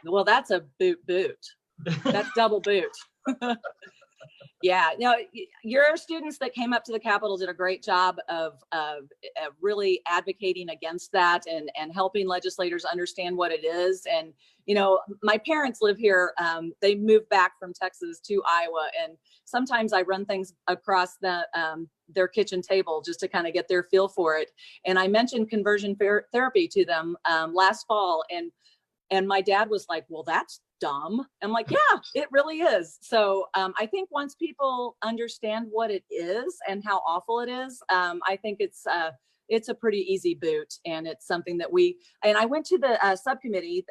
Well, that's a boot. That's double boot. Yeah, no, your students that came up to the Capitol did a great job of really advocating against that and helping legislators understand what it is. And, you know, my parents live here. They moved back from Texas to Iowa. And sometimes I run things across their kitchen table just to kind of get their feel for it. And I mentioned conversion therapy to them last fall. And my dad was like, well, that's dumb. I'm like, yeah, it really is. So I think once people understand what it is and how awful it is, I think it's a pretty easy boot. And it's something that and I went to the subcommittee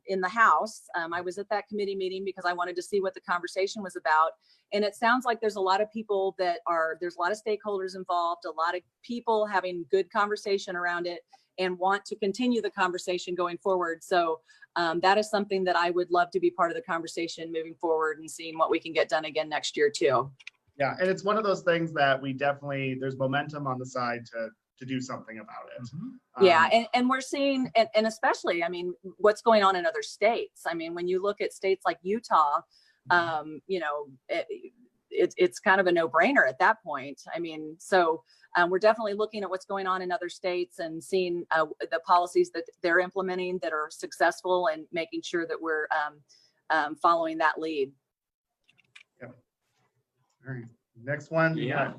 in the House. I was at that committee meeting because I wanted to see what the conversation was about. And it sounds like there's a lot of people there's a lot of stakeholders involved, a lot of people having good conversation around it and want to continue the conversation going forward. So that is something that I would love to be part of the conversation moving forward and seeing what we can get done again next year too. Yeah, and it's one of those things that there's momentum on the side to do something about it. Mm-hmm. Yeah, and we're seeing, and especially, I mean, what's going on in other states. I mean, when you look at states like Utah, you know, it's kind of a no-brainer at that point. I mean, so we're definitely looking at what's going on in other states and seeing the policies that they're implementing that are successful and making sure that we're following that lead. Yeah. All right. Next one. Yeah.